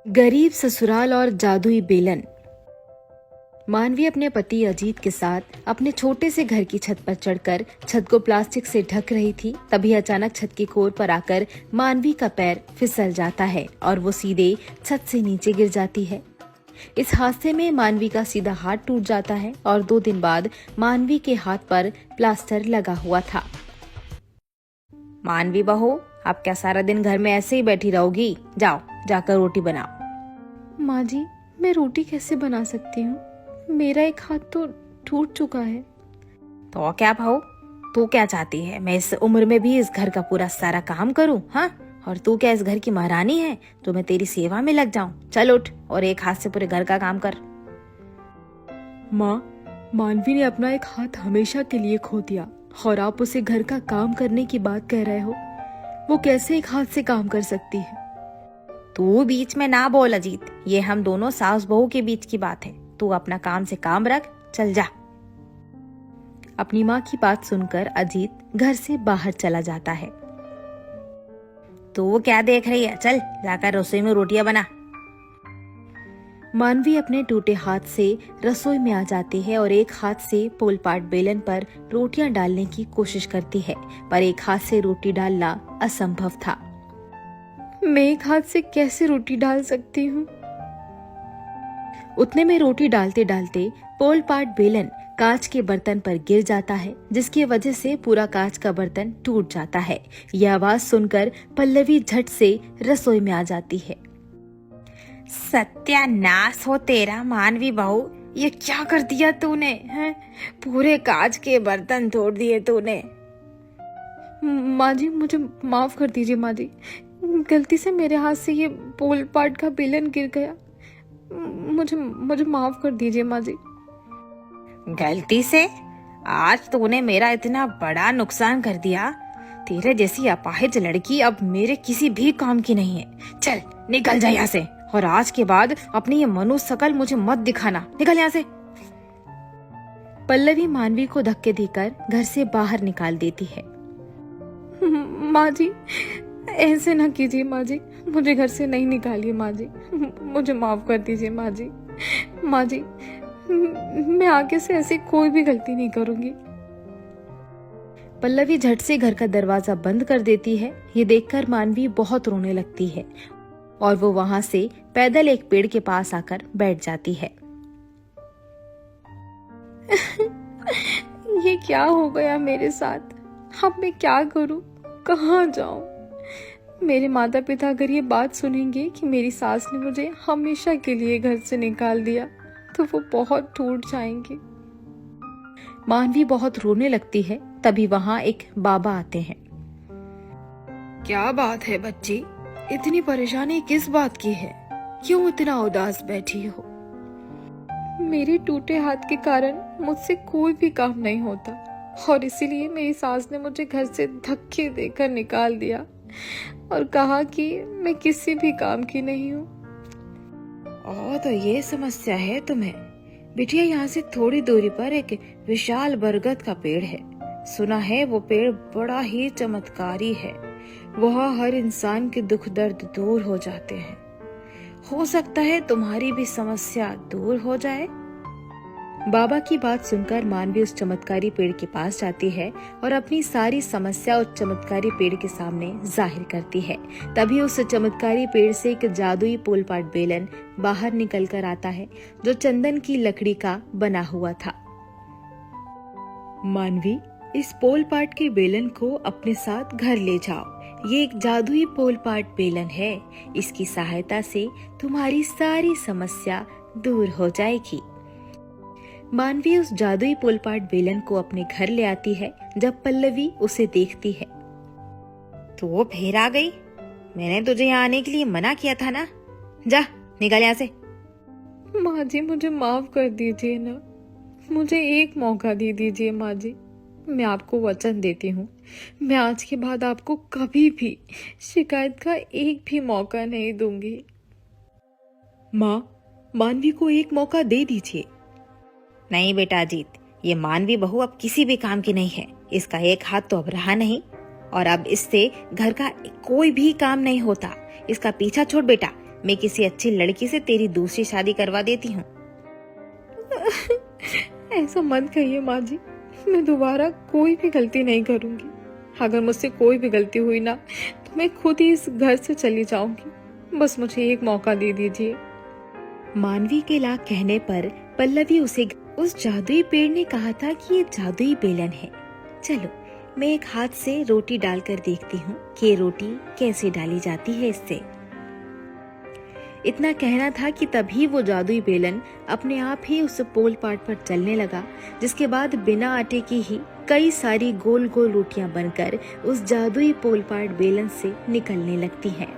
गरीब ससुराल और जादुई बेलन। मानवी अपने पति अजीत के साथ अपने छोटे से घर की छत पर चढ़कर छत को प्लास्टिक से ढक रही थी। तभी अचानक छत की कोर पर आकर मानवी का पैर फिसल जाता है और वो सीधे छत से नीचे गिर जाती है। इस हादसे में मानवी का सीधा हाथ टूट जाता है और 2 दिन बाद मानवी के हाथ पर प्लास्टर लगा हुआ था। मानवी बहू, आप क्या सारा दिन घर में ऐसे ही बैठी रहोगी? जाओ, जाकर रोटी बनाओ। माँ जी, मैं रोटी कैसे बना सकती हूँ? मेरा एक हाथ तो टूट चुका है। तो क्या भाऊ, तू क्या चाहती है? मैं इस उम्र में भी इस घर का पूरा सारा काम करूँ? हाँ, और तू क्या इस घर की महारानी है तो मैं तेरी सेवा में लग जाऊं? चल उठ और एक हाथ से पूरे घर का काम कर। माँ, मानवी ने अपना एक हाथ हमेशा के लिए खो दिया और आप उसे घर का काम करने की बात कह रहे हो। वो कैसे एक हाथ से काम कर सकती है? तू बीच में ना बोल अजीत, ये हम दोनों सास बहू के बीच की बात है। तू अपना काम से काम रख, चल जा। अपनी माँ की बात सुनकर अजीत घर से बाहर चला जाता है। तो क्या देख रही है? चल जाकर रसोई में रोटियां बना। मानवी अपने टूटे हाथ से रसोई में आ जाती है और एक हाथ से पोलपाट बेलन पर रोटियां डालने की कोशिश करती है, पर एक हाथ से रोटी डालना असंभव था। मैं एक हाथ से कैसे रोटी डाल सकती हूँ? उतने में रोटी डालते डालते पोलपाट बेलन कांच के बर्तन पर गिर जाता है, जिसकी वजह से पूरा कांच का बर्तन टूट जाता है। यह आवाज सुनकर पल्लवी झट से रसोई में आ जाती है। सत्यानाश हो तेरा मानवी बहू, ये क्या कर दिया तूने? हैं? पूरे कांच के बर्तन तोड़ दिए तूने। माँ जी, मुझे माफ कर दीजिए। माँ जी, गलती से मेरे हाथ से ये पोलपाट का बेलन गिर गया। मुझे माफ कर दीजिए माँ जी। गलती से? आज तूने मेरा इतना बड़ा नुकसान कर दिया। तेरे जैसी अपाहिज लड़की अब मेरे किसी भी काम की नहीं है। चल निकल जा यहाँ से, और आज के बाद अपनी ये मनुष्य शकल मुझे मत दिखाना। निकल यहाँ से। पल्लवी मानवी को धक्के देकर घर से बाहर निकाल देती है। माँ जी, ऐसे ना कीजिए माँ जी, मुझे घर से नहीं निकालिए माँ जी, मुझे माफ कर दीजिए माँ जी। माँ जी, मैं आगे से ऐसी कोई भी गलती नहीं करूंगी। पल्लवी झट से घर का दरवाजा बंद कर देती है। ये देखकर मानवी बहुत रोने लगती है और वो वहां से पैदल एक पेड़ के पास आकर बैठ जाती है। ये क्या हो गया मेरे साथ? अब मैं क्या करूं? कहाँ जाऊं? मेरे माता पिता अगर ये बात सुनेंगे कि मेरी सास ने मुझे हमेशा के लिए घर से निकाल दिया तो वो बहुत टूट जाएंगे। मानवी बहुत रोने लगती है। तभी वहाँ एक बाबा आते हैं। क्या बात है बच्ची, इतनी परेशानी किस बात की है? क्यों इतना उदास बैठी हो? मेरे टूटे हाथ के कारण मुझसे कोई भी काम नहीं होता और इसीलिए मेरी सास ने मुझे घर से धक्के देकर निकाल दिया और कहा कि मैं किसी भी काम की नहीं हूँ। तो ये समस्या है तुम्हें? बिटिया, यहाँ से थोड़ी दूरी पर एक विशाल बरगद का पेड़ है। सुना है वो पेड़ बड़ा ही चमत्कारी है। वहाँ हर इंसान के दुख दर्द दूर हो जाते हैं। हो सकता है तुम्हारी भी समस्या दूर हो जाए। बाबा की बात सुनकर मानवी उस चमत्कारी पेड़ के पास जाती है और अपनी सारी समस्या उस चमत्कारी पेड़ के सामने जाहिर करती है। तभी उस चमत्कारी पेड़ से एक जादुई पोलपाट बेलन बाहर निकल कर आता है, जो चंदन की लकड़ी का बना हुआ था। मानवी, इस पोलपाट के बेलन को अपने साथ घर ले जाओ। ये एक जादुई पोलपाट बेलन है। इसकी सहायता से तुम्हारी सारी समस्या दूर हो जाएगी। मानवी उस जादुई पोलपाट बेलन को अपने घर ले आती है। जब पल्लवी उसे देखती है तो वो फिर आ गई। मैंने तुझे यहाँ आने के लिए मना किया था ना। जा, निकल यहाँ से। माँ जी, मुझे माफ कर दीजिए ना, मुझे एक मौका दे दीजिए माँ जी। मैं आपको वचन देती हूँ, मैं आज के बाद आपको कभी भी शिकायत का एक भी मौका नहीं दूंगी। माँ, मानवी को एक मौका दे दीजिए। नहीं बेटा अजीत, ये मानवी बहू अब किसी भी काम की नहीं है। इसका एक हाथ तो अब रहा नहीं और अब इससे घर का कोई भी काम नहीं होता। इसका पीछा छोड़ बेटा, मैं किसी अच्छी लड़की से तेरी दूसरी शादी करवा देती हूँ। ऐसा मत कहिए माँ जी, मैं दोबारा कोई भी गलती नहीं करूंगी। अगर मुझसे कोई भी गलती हुई ना तो मैं खुद ही इस घर से चली जाऊंगी। बस मुझे एक मौका दे दीजिए। मानवी के लाख कहने पर पल्लवी उसे उस जादुई पेड़ ने कहा था कि ये जादुई बेलन है। चलो मैं एक हाथ से रोटी डालकर देखती हूँ कि ये रोटी कैसे डाली जाती है इससे। इतना कहना था कि तभी वो जादुई बेलन अपने आप ही उस पोल पाट पर चलने लगा, जिसके बाद बिना आटे की ही कई सारी गोल गोल रोटियां बनकर उस जादुई पोल पाट बेलन से निकलने लगती हैं।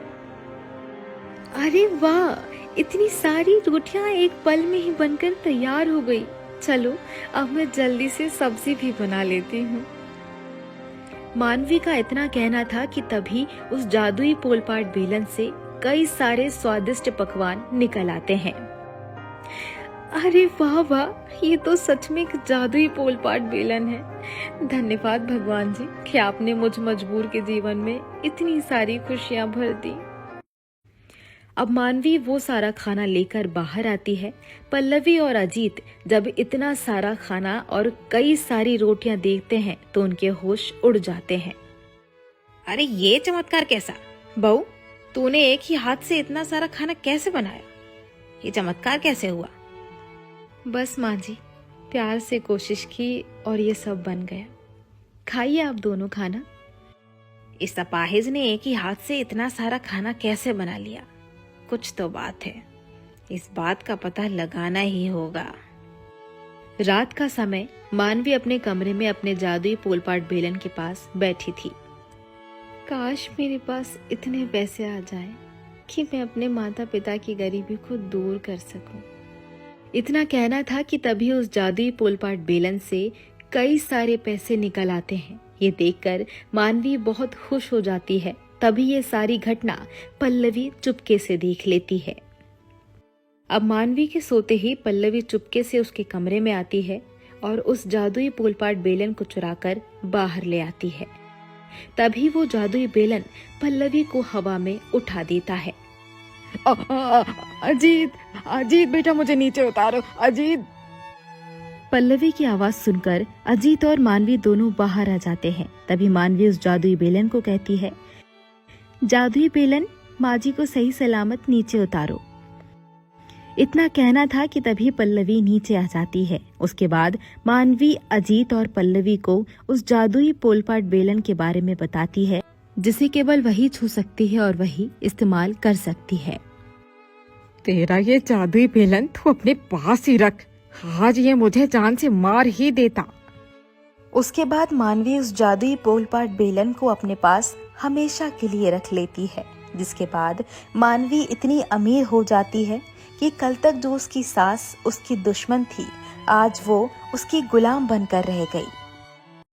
अरे वाह, इतनी सारी रोटियां एक पल में ही बनकर तैयार हो गई। चलो अब मैं जल्दी से सब्जी भी बना लेती हूँ। मानवी का इतना कहना था कि तभी उस जादुई पोलपाट बेलन से कई सारे स्वादिष्ट पकवान निकल आते हैं। अरे वाह वाह, ये तो सच में एक जादुई पोलपाट बेलन है। धन्यवाद भगवान जी कि आपने मुझ मजबूर के जीवन में इतनी सारी खुशियां भर दी। अब मानवी वो सारा खाना लेकर बाहर आती है। पल्लवी और अजीत जब इतना सारा खाना और कई सारी रोटियां देखते हैं तो उनके होश उड़ जाते हैं। अरे ये चमत्कार कैसा? बहू, तूने एक ही हाथ से इतना सारा खाना कैसे बनाया? ये चमत्कार कैसे हुआ? बस माँ जी, प्यार से कोशिश की और ये सब बन गया। खाइए आप दोनों खाना। इस अपाहिज ने एक ही हाथ से इतना सारा खाना कैसे बना लिया? कुछ तो बात है, इस बात का पता लगाना ही होगा। रात का समय मानवी अपने कमरे में अपने जादुई पोलपाट बेलन के पास बैठी थी। काश मेरे पास इतने पैसे आ जाएं कि मैं अपने माता पिता की गरीबी को दूर कर सकूं। इतना कहना था कि तभी उस जादुई पोलपाट बेलन से कई सारे पैसे निकल आते हैं। ये देखकर मानवी बहुत खुश हो जाती है। तभी ये सारी घटना पल्लवी चुपके से देख लेती है। अब मानवी के सोते ही पल्लवी चुपके से उसके कमरे में आती है और उस जादुई पोलपाट बेलन को चुराकर बाहर ले आती है। तभी वो जादुई बेलन पल्लवी को हवा में उठा देता है। अजीत, अजीत बेटा, मुझे नीचे उतारो। अजीत। पल्लवी की आवाज सुनकर अजीत और मानवी दोनों बाहर आ जाते हैं। तभी मानवी उस जादुई बेलन को कहती है, जादुई बेलन, माँ जी को सही सलामत नीचे उतारो। इतना कहना था कि तभी पल्लवी नीचे आ जाती है। उसके बाद मानवी अजीत और पल्लवी को उस जादुई पोलपाट बेलन के बारे में बताती है, जिसे केवल वही छू सकती है और वही इस्तेमाल कर सकती है। तेरा ये जादुई बेलन तू अपने पास ही रख, आज ये मुझे जान से मार ही देता। उसके बाद मानवी उस जादुई पोलपाट बेलन को अपने पास हमेशा के लिए रख लेती है, जिसके बाद मानवी इतनी अमीर हो जाती है कि कल तक जो उसकी सास उसकी दुश्मन थी, आज वो उसकी गुलाम बनकर रह गई।